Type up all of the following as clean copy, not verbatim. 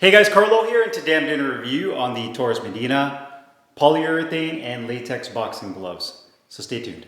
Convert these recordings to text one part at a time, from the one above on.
Hey guys, Carlo here, and today I'm doing a review on the Taurus Medina polyurethane and latex boxing gloves. So stay tuned.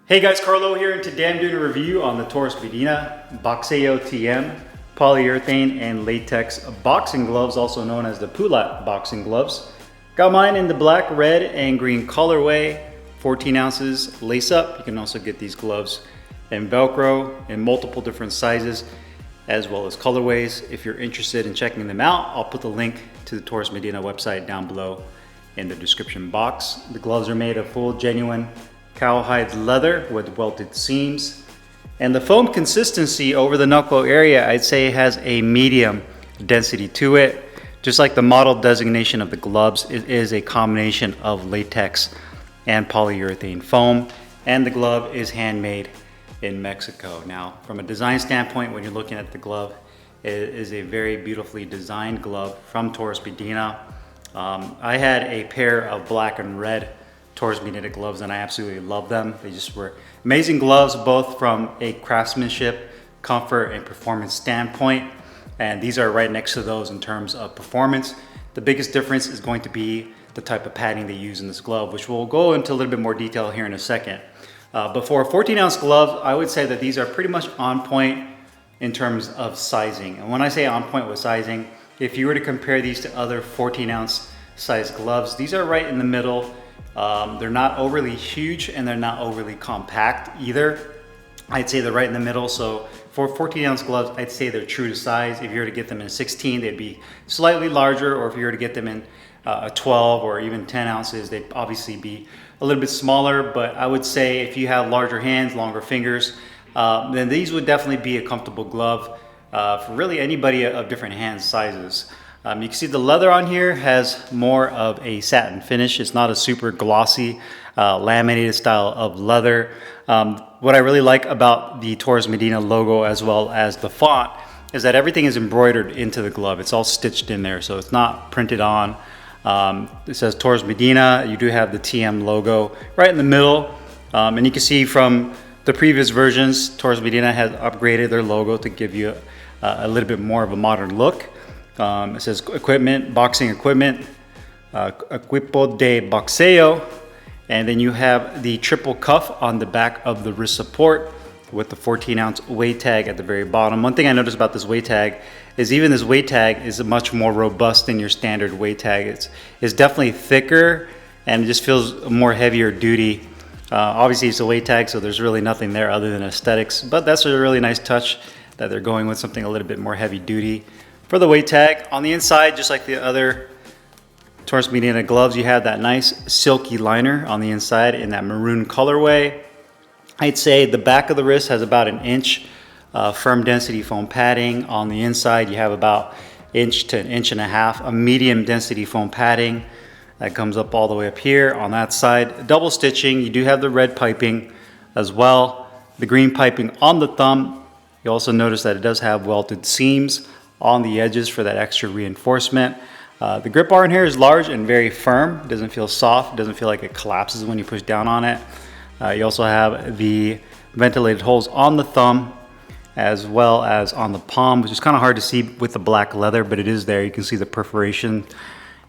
Hey guys, Carlo here, and today I'm doing a review on the Taurus Medina Boxeo TM polyurethane and latex boxing gloves, also known as the PuLat boxing gloves. Got mine in the black, red, and green colorway. 14 ounces lace up. You can also get these gloves in Velcro in multiple different sizes as well as colorways. If you're interested in checking them out, I'll put the link to the Taurus Medina website down below in the description box. The gloves are made of full genuine cowhide leather with welted seams, and the foam consistency over the knuckle area, I'd say, has a medium density to it. Just like the model designation of the gloves, it is a combination of latex and polyurethane foam, and the glove is handmade in Mexico. Now, from a design standpoint, when you're looking at the glove, it is a very beautifully designed glove from Taurus Medina. I had a pair of black and red Taurus Medina gloves, and I absolutely love them. They just were amazing gloves, both from a craftsmanship, comfort, and performance standpoint. And these are right next to those in terms of performance. The biggest difference is going to be the type of padding they use in this glove, which we'll go into a little bit more detail here in a second. But for a 14-ounce glove, I would say that these are pretty much on point in terms of sizing. And when I say on point with sizing, if you were to compare these to other 14-ounce size gloves, these are right in the middle. They're not overly huge and they're not overly compact either. I'd say they're right in the middle. So for 14-ounce gloves, I'd say they're true to size. If you were to get them in 16, they'd be slightly larger, or if you were to get them in a 12 or even 10 ounces, they'd obviously be a little bit smaller. But I would say if you have larger hands, longer fingers, then these would definitely be a comfortable glove for really anybody of different hand sizes. You can see the leather on here has more of a satin finish. It's not a super glossy, laminated style of leather. What I really like about the Taurus Medina logo as well as the font is that everything is embroidered into the glove. It's all stitched in there, so it's not printed on. It says Taurus Medina. You do have the TM logo right in the middle. And you can see from the previous versions, Taurus Medina has upgraded their logo to give you a little bit more of a modern look. It says equipment, boxing equipment, equipo de boxeo. And then you have the triple cuff on the back of the wrist support with the 14-ounce weight tag at the very bottom. One thing I noticed about this weight tag is even this weight tag is much more robust than your standard weight tag. It's definitely thicker and it just feels more heavier duty. Obviously it's a weight tag, so there's really nothing there other than aesthetics, but that's a really nice touch that they're going with something a little bit more heavy duty. For the weight tag, on the inside, just like the other Taurus Medina gloves, you have that nice silky liner on the inside in that maroon colorway. I'd say the back of the wrist has about an inch firm density foam padding. On the inside, you have about inch to an inch and a half, a medium density foam padding that comes up all the way up here on that side. Double stitching, you do have the red piping as well. The green piping on the thumb. You also notice that it does have welted seams on the edges for that extra reinforcement. The grip bar in here is large and very firm. It doesn't feel soft. It doesn't feel like it collapses when you push down on it. You also have the ventilated holes on the thumb as well as on the palm, which is kind of hard to see with the black leather, but it is there. You can see the perforation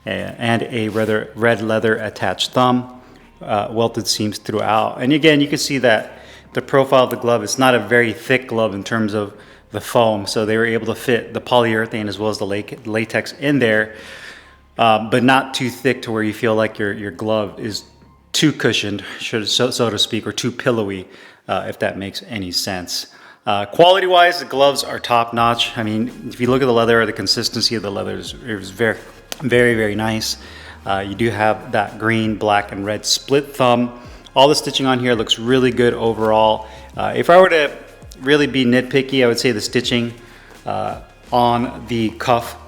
and a red leather attached thumb, welted seams throughout. And again, you can see that the profile of the glove, it's not a very thick glove in terms of the foam, so they were able to fit the polyurethane as well as the latex in there, but not too thick to where you feel like your glove is too cushioned, so to speak, or too pillowy, if that makes any sense. Quality wise, the gloves are top notch. I mean, if you look at the leather, the consistency of the leather is very, very, very nice. You do have that green, black, and red split thumb. All the stitching on here looks really good overall. If I were to really be nitpicky, I would say the stitching on the cuff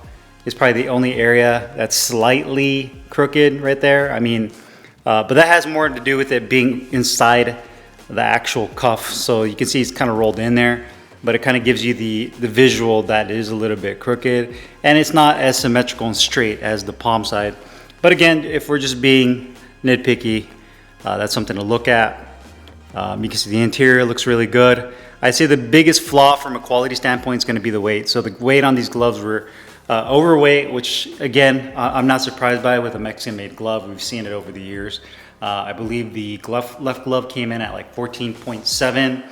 is probably the only area that's slightly crooked right there. I mean, but that has more to do with it being inside the actual cuff. So you can see it's kind of rolled in there, but it kind of gives you the visual that it is a little bit crooked, and it's not as symmetrical and straight as the palm side. But again, if we're just being nitpicky, that's something to look at. You can see the interior looks really good. I'd say the biggest flaw from a quality standpoint is going to be the weight. So the weight on these gloves were overweight, which again, I'm not surprised by with a Mexican-made glove. We've seen it over the years. I believe the left glove came in at like 14.7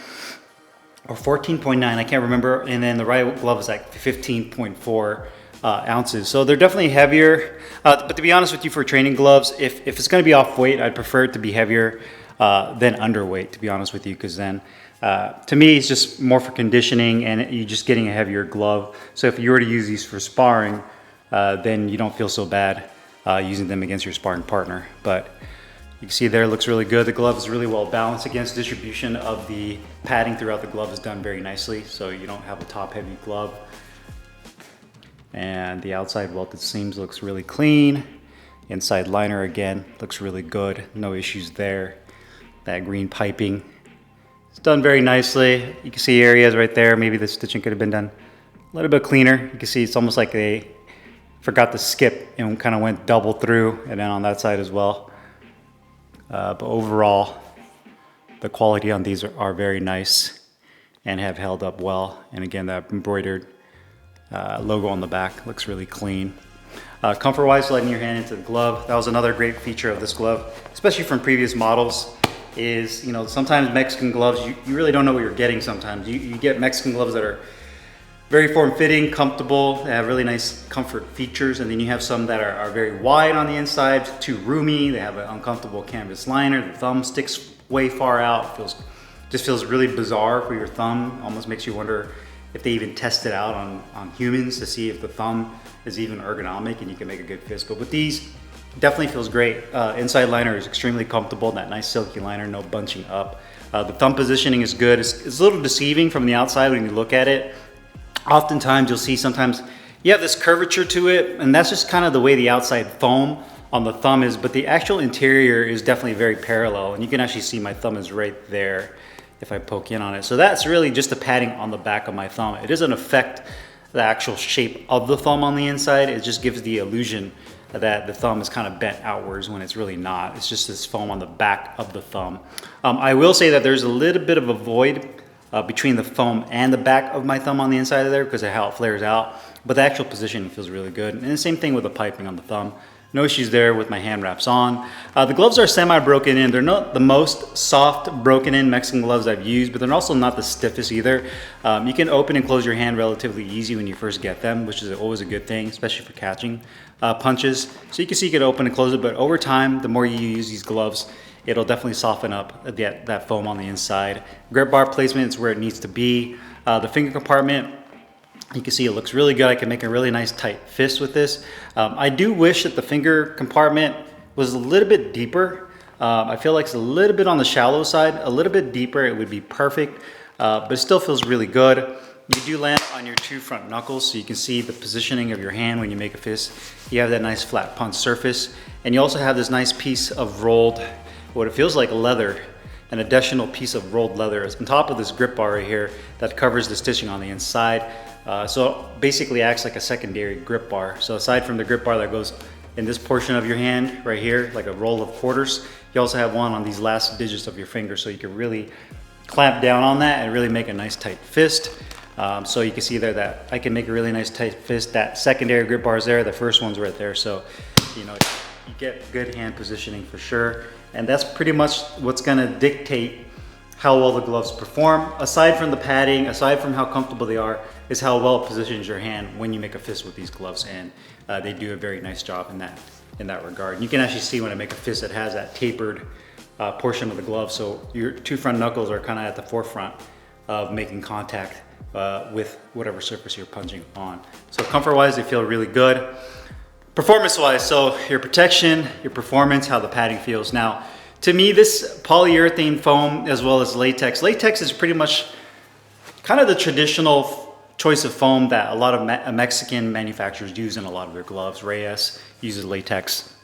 or 14.9, I can't remember. And then the right glove is like 15.4 ounces. So they're definitely heavier. But to be honest with you, for training gloves, if it's going to be off weight, I'd prefer it to be heavier than underweight, to be honest with you, because then to me it's just more for conditioning and you're just getting a heavier glove. So if you were to use these for sparring, then you don't feel so bad using them against your sparring partner. But you can see there, it looks really good. The glove is really well balanced. Against distribution of the padding throughout the glove is done very nicely, so you don't have a top heavy glove. And the outside welted seams looks really clean. Inside liner again looks really good, no issues there. That green piping, it's done very nicely. You can see areas right there, maybe the stitching could have been done a little bit cleaner. You can see it's almost like they forgot to skip and kind of went double through, and then on that side as well. But overall, the quality on these are very nice and have held up well. And again, that embroidered logo on the back looks really clean. Comfort-wise, sliding your hand into the glove, that was another great feature of this glove, especially from previous models, is, you know, sometimes Mexican gloves, you really don't know what you're getting sometimes. You get Mexican gloves that are very form-fitting, comfortable, they have really nice comfort features, and then you have some that are very wide on the inside, too roomy, they have an uncomfortable canvas liner, the thumb sticks way far out, just feels really bizarre for your thumb, almost makes you wonder if they even test it out on humans to see if the thumb is even ergonomic and you can make a good fist. But with these, definitely feels great. Inside liner is extremely comfortable, that nice silky liner, no bunching up. The thumb positioning is good. It's a little deceiving from the outside when you look at it. Oftentimes you'll see sometimes you have this curvature to it, and that's just kind of the way the outside foam on the thumb is, but the actual interior is definitely very parallel, and you can actually see my thumb is right there if I poke in on it. So that's really just the padding on the back of my thumb. It doesn't affect the actual shape of the thumb on the inside. It just gives the illusion that the thumb is kind of bent outwards when it's really not. It's just this foam on the back of the thumb. I will say that there's a little bit of a void between the foam and the back of my thumb on the inside of there because of how it flares out, but the actual positioning feels really good. And the same thing with the piping on the thumb. No issues there with my hand wraps on. The gloves are semi-broken in. They're not the most soft broken in Mexican gloves I've used, but they're also not the stiffest either. You can open and close your hand relatively easy when you first get them, which is always a good thing, especially for catching punches. So you can see you can open and close it, but over time, the more you use these gloves, it'll definitely soften up that foam on the inside. Grip bar placement is where it needs to be. The finger compartment, you can see it looks really good. I can make a really nice tight fist with this. I do wish that the finger compartment was a little bit deeper. I feel like it's a little bit on the shallow side. A little bit deeper, it would be perfect, but it still feels really good. You do land on your two front knuckles, so you can see the positioning of your hand when you make a fist. You have that nice flat punch surface, and you also have this nice piece of rolled, what it feels like leather, an additional piece of rolled leather is on top of this grip bar right here that covers the stitching on the inside. So it basically acts like a secondary grip bar. So aside from the grip bar that goes in this portion of your hand right here, like a roll of quarters, you also have one on these last digits of your finger, so you can really clamp down on that and really make a nice tight fist. So you can see there that I can make a really nice tight fist. That secondary grip bar is there, the first one's right there. So, you know, you get good hand positioning for sure. And that's pretty much what's gonna dictate how well the gloves perform. Aside from the padding, aside from how comfortable they are, is how well it positions your hand when you make a fist with these gloves. And they do a very nice job in that regard. And you can actually see when I make a fist, it has that tapered portion of the glove. So your two front knuckles are kind of at the forefront of making contact with whatever surface you're punching on. So comfort-wise, they feel really good. Performance-wise, so your protection, your performance, how the padding feels. Now, to me, this polyurethane foam as well as latex. Latex is pretty much kind of the traditional choice of foam that a lot of Mexican manufacturers use in a lot of their gloves. Reyes uses latex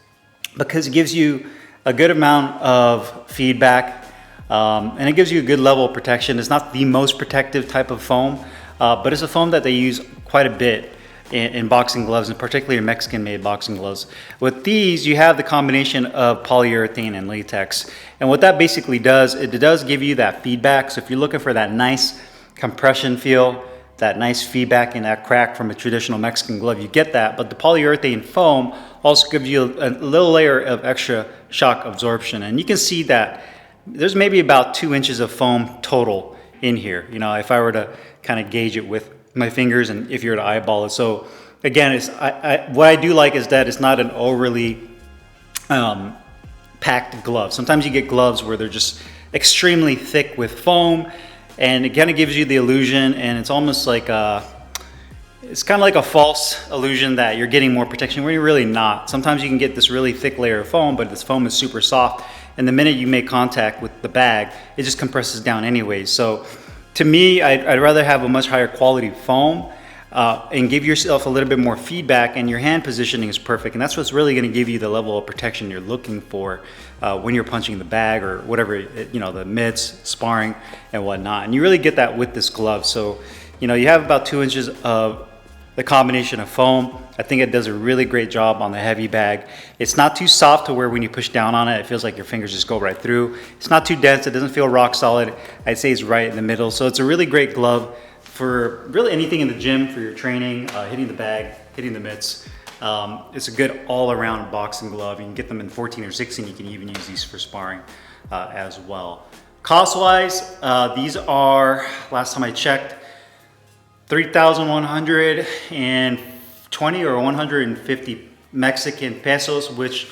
because it gives you a good amount of feedback and it gives you a good level of protection. It's not the most protective type of foam, but it's a foam that they use quite a bit in boxing gloves, and particularly Mexican-made boxing gloves. With these, you have the combination of polyurethane and latex. And what that basically does, it does give you that feedback. So if you're looking for that nice compression feel, that nice feedback and that crack from a traditional Mexican glove, you get that. But the polyurethane foam also gives you a little layer of extra shock absorption. And you can see that there's maybe about 2 inches of foam total in here. You know, if I were to kind of gauge it with my fingers and if you were to eyeball it. So again, what I do like is that it's not an overly packed glove. Sometimes you get gloves where they're just extremely thick with foam, and it kind of gives you the illusion, and it's almost like it's kind of like a false illusion that you're getting more protection when you're really not. Sometimes you can get this really thick layer of foam, but this foam is super soft, and the minute you make contact with the bag, it just compresses down anyways. So to me, I'd rather have a much higher quality foam and give yourself a little bit more feedback, and your hand positioning is perfect. And that's what's really going to give you the level of protection you're looking for when you're punching the bag or whatever, you know, the mitts, sparring and whatnot. And you really get that with this glove. So, you know, you have about 2 inches of the combination of foam. I think it does a really great job on the heavy bag. It's not too soft to where when you push down on it, it feels like your fingers just go right through. It's not too dense. It doesn't feel rock solid. I'd say it's right in the middle. So it's a really great glove for really anything in the gym, for your training, hitting the bag, hitting the mitts. It's a good all-around boxing glove. You can get them in 14 or 16. You can even use these for sparring as well. Cost-wise, these are, last time I checked, 3,120 or 150 Mexican pesos, which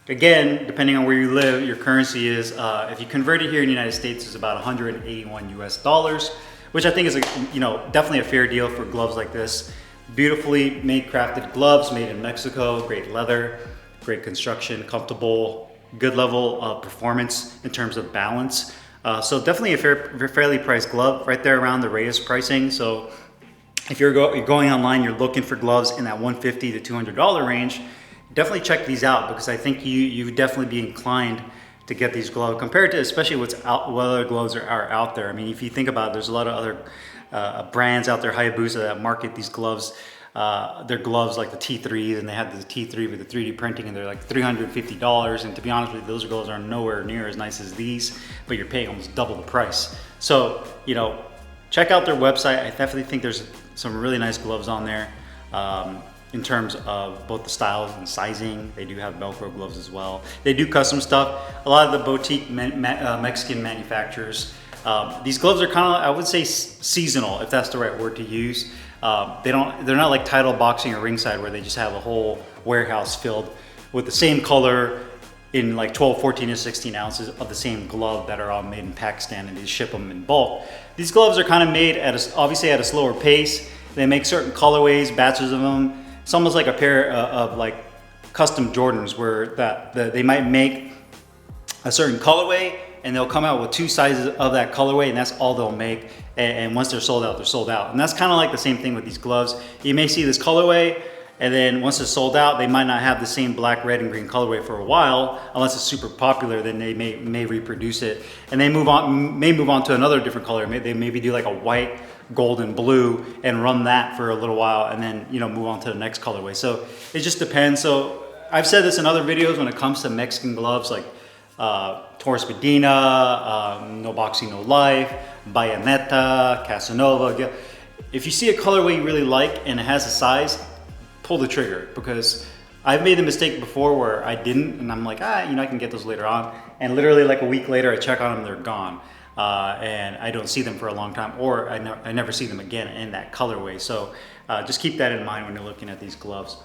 again, depending on where you live, your currency is, if you convert it here in the United States, is about 181 US dollars, which I think is definitely a fair deal for gloves like this. Beautifully made, crafted gloves made in Mexico, great leather, great construction, comfortable, good level of performance in terms of balance. So definitely a fairly priced glove, right there around the Reyes pricing. So if you're going online, you're looking for gloves in that $150 to $200 range, definitely check these out, because I think you would definitely be inclined to get these gloves compared to especially what other gloves are out there. I mean, if you think about it, there's a lot of other brands out there, Hayabusa, that market these gloves. They're gloves like the T3s, and they have the T3 with the 3D printing, and they're like $350. And to be honest with you, those gloves are nowhere near as nice as these, but you're paying almost double the price. So, you know, check out their website. I definitely think there's some really nice gloves on there in terms of both the styles and sizing. They do have Velcro gloves as well. They do custom stuff. A lot of the boutique Mexican manufacturers, these gloves are kind of, I would say, seasonal, if that's the right word to use. They're not like Title Boxing or Ringside, where they just have a whole warehouse filled with the same color in like 12, 14, and 16 ounces of the same glove that are all made in Pakistan, and they ship them in bulk. These gloves are kind of made obviously at a slower pace. They make certain colorways, batches of them. It's almost like a pair of like custom Jordans, where they might make a certain colorway, and they'll come out with 2 sizes of that colorway, and that's all they'll make. And once they're sold out, they're sold out. And that's kind of like the same thing with these gloves. You may see this colorway, and then once it's sold out, they might not have the same black, red, and green colorway for a while, unless it's super popular. Then they may reproduce it, and they may move on to another different color. They maybe do like a white, gold, and blue, and run that for a little while, and then move on to the next colorway. So it just depends. So I've said this in other videos when it comes to Mexican gloves, like Torres Medina, No Boxing No Life, Bayonetta, Casanova. If you see a colorway you really like and it has a size, pull the trigger, because I've made the mistake before where I didn't, and I'm like, I can get those later on, and literally like a week later I check on them, they're gone, and I don't see them for a long time, or I never see them again in that colorway. So just keep that in mind when you're looking at these gloves.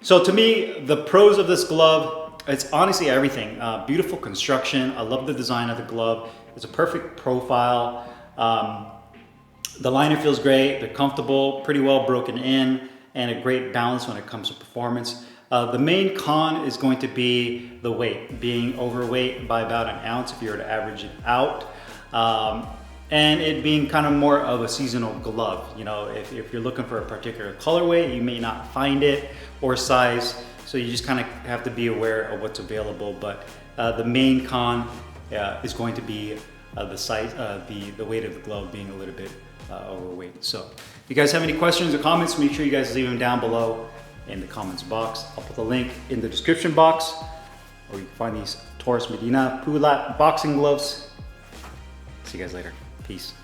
So to me, the pros of this glove, it's honestly everything. Beautiful construction. I love the design of the glove. It's a perfect profile. The liner feels great. They're comfortable, pretty well broken in, and a great balance when it comes to performance. The main con is going to be the weight, being overweight by about an ounce if you were to average it out. And it being kind of more of a seasonal glove. If you're looking for a particular colorway, you may not find it, or size. So you just kind of have to be aware of what's available. But the main con is going to be the size, the weight of the glove being a little bit overweight. So if you guys have any questions or comments, make sure you guys leave them down below in the comments box. I'll put the link in the description box, or you can find these Taurus Medina PuLat boxing gloves. See you guys later. Peace.